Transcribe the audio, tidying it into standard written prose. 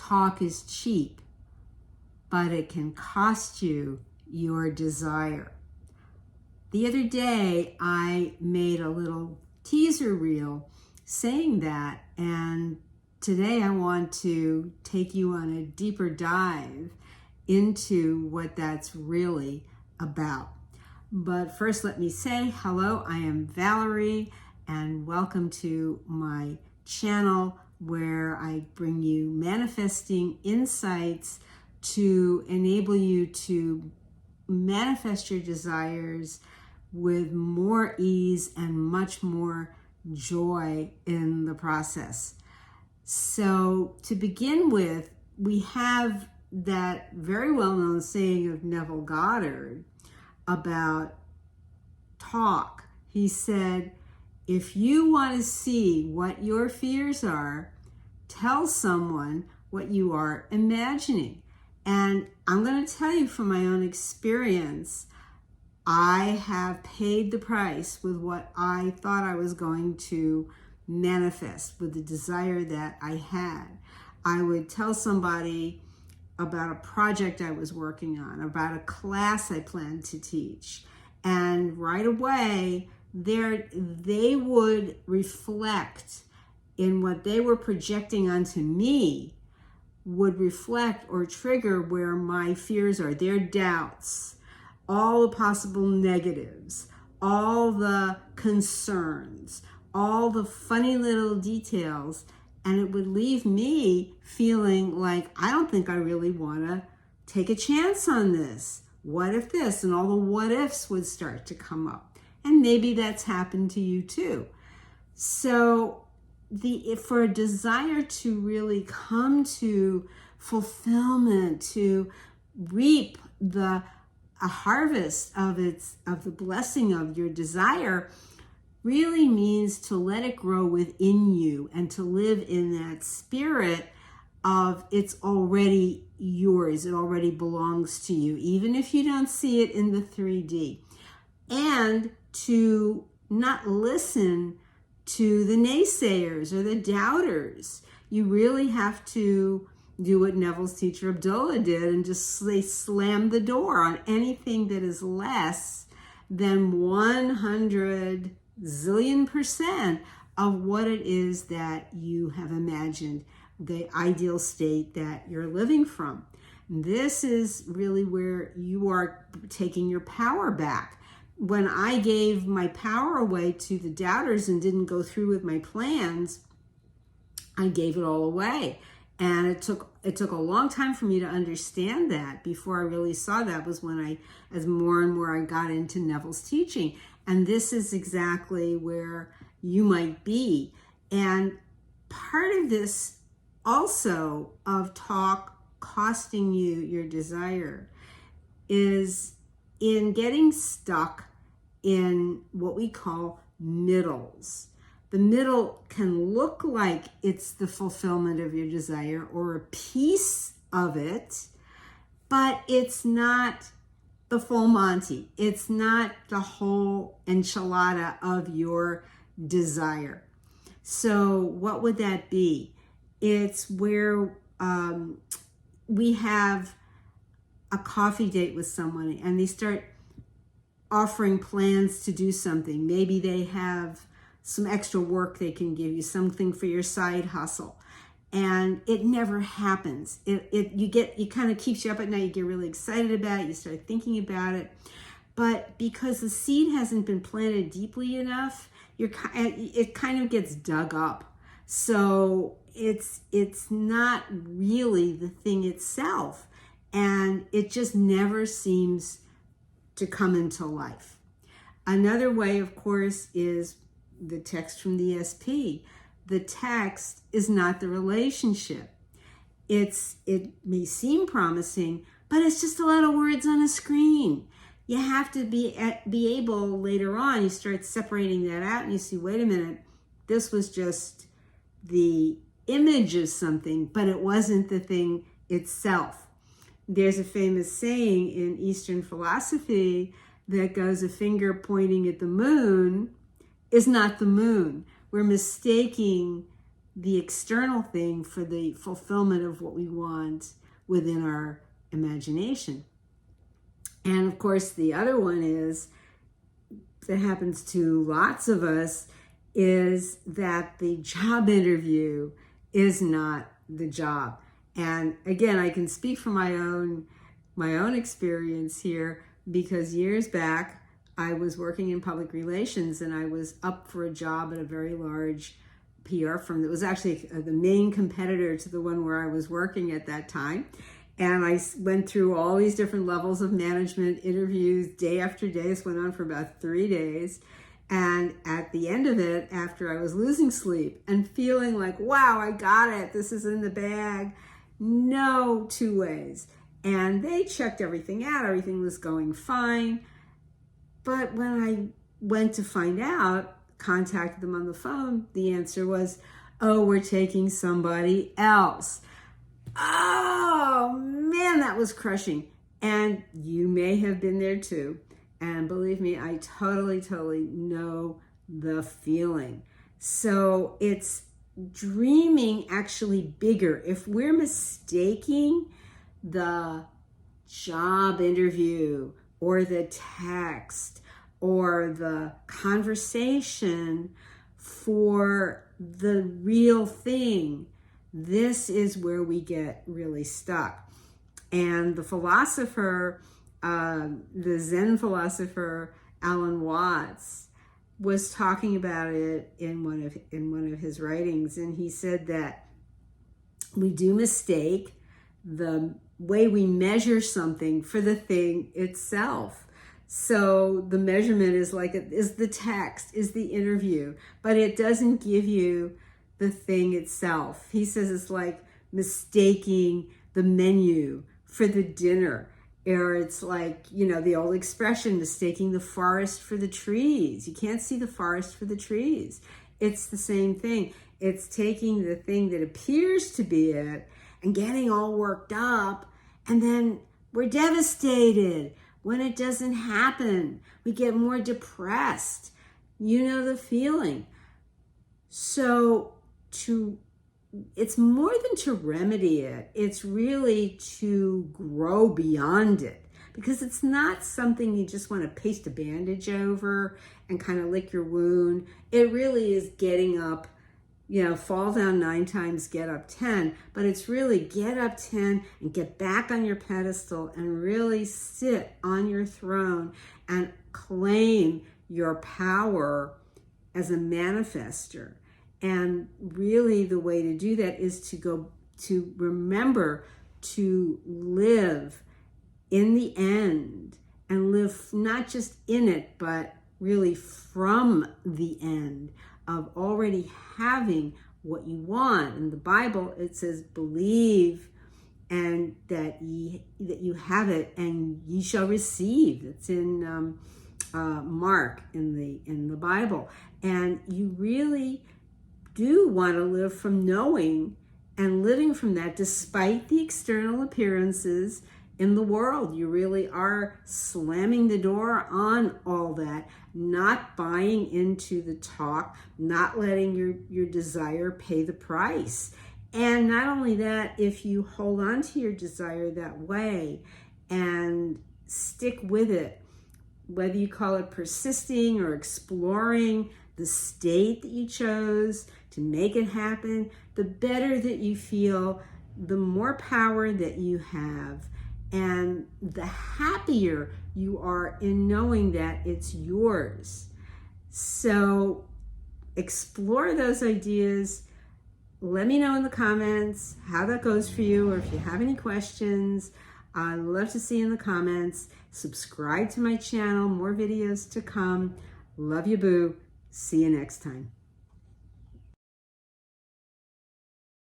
talk is cheap, but it can cost you your desire. The other day, I made a little teaser reel saying that, and today I want to take you on a deeper dive into what that's really about. But first, let me say hello, I am Valerie, and welcome to my channel where I bring you manifesting insights to enable you to manifest your desires with more ease and much more joy in the process. So to begin with, we have that very well-known saying of Neville Goddard about talk. He said, if you want to see what your fears are, tell someone what you are imagining. And I'm going to tell you from my own experience, I have paid the price with what I thought I was going to manifest, with the desire that I had. I would tell somebody about a project I was working on, about a class I planned to teach, and right away they would reflect in what they were projecting onto me, would reflect or trigger where my fears are, their doubts, all the possible negatives, all the concerns, all the funny little details, and it would leave me feeling like, I don't think I really want to take a chance on this. What if this? And all the what ifs would start to come up. And maybe that's happened to you too. So for a desire to really come to fulfillment, to reap a harvest of the blessing of your desire, really means to let it grow within you and to live in that spirit of it's already yours, it already belongs to you, even if you don't see it in the 3D. And to not listen to the naysayers or the doubters. You really have to do what Neville's teacher Abdullah did and just slam the door on anything that is less than 100 zillion% of what it is that you have imagined, the ideal state that you're living from. This is really where you are taking your power back. When I gave my power away to the doubters and didn't go through with my plans, I gave it all away. And it took a long time for me to understand that. Before I really saw that was when as more and more I got into Neville's teaching. And this is exactly where you might be. And part of this also of talk costing you your desire is in getting stuck in what we call middles. The middle can look like it's the fulfillment of your desire or a piece of it, but it's not the full Monty. It's not the whole enchilada of your desire. So what would that be? It's where we have a coffee date with someone and they start offering plans to do something. Maybe they have some extra work they can give you, something for your side hustle. And it never happens. It kind of keeps you up at night. You get really excited about it. You start thinking about it. But because the seed hasn't been planted deeply enough, it kind of gets dug up. So it's not really the thing itself. And it just never seems to come into life. Another way, of course, is the text from the SP. The text is not the relationship. It may seem promising, but it's just a lot of words on a screen. You have to be able later on, you start separating that out and you see, wait a minute, this was just the image of something, but it wasn't the thing itself. There's a famous saying in Eastern philosophy that goes, a finger pointing at the moon is not the moon. We're mistaking the external thing for the fulfillment of what we want within our imagination. And of course, the other one is, that happens to lots of us, is that the job interview is not the job. And again, I can speak from my own experience here, because years back I was working in public relations and I was up for a job at a very large PR firm that was actually the main competitor to the one where I was working at that time. And I went through all these different levels of management interviews day after day. This went on for about 3 days. And at the end of it, after I was losing sleep and feeling like, wow, I got it, this is in the bag, no two ways. And they checked everything out. Everything was going fine. But when I went to find out, contacted them on the phone, the answer was, oh, we're taking somebody else. Oh, man, that was crushing. And you may have been there too. And believe me, I totally know the feeling. So it's dreaming actually bigger. If we're mistaking the job interview or the text or the conversation for the real thing, this is where we get really stuck. And the philosopher, the Zen philosopher Alan Watts, was talking about it in one of his writings, and he said that we do mistake the way we measure something for the thing itself. So the measurement is the text, is the interview, but it doesn't give you the thing itself. He says it's like mistaking the menu for the dinner. Or it's like, the old expression, mistaking the forest for the trees. You can't see the forest for the trees. It's the same thing. It's taking the thing that appears to be it and getting all worked up, and then we're devastated when it doesn't happen. We get more depressed. You know the feeling. So it's more than to remedy it. It's really to grow beyond it, because it's not something you just want to paste a bandage over and kind of lick your wound. It really is getting up, fall down 9 times, get up 10, but it's really get up 10 and get back on your pedestal and really sit on your throne and claim your power as a manifester. And really the way to do that is to remember to live in the end, and live not just in it, but really from the end of already having what you want. In the Bible, it says, believe and that you have it and ye shall receive. It's in Mark in the Bible. And you really do want to live from knowing and living from that, despite the external appearances in the world. You really are slamming the door on all that, not buying into the talk, not letting your desire pay the price. And not only that, if you hold on to your desire that way and stick with it, whether you call it persisting or exploring the state that you chose to make it happen, the better that you feel, the more power that you have, and the happier you are in knowing that it's yours. So explore those ideas. Let me know in the comments how that goes for you, or if you have any questions. I'd love to see in the comments. Subscribe to my channel, more videos to come. Love you, boo. See you next time.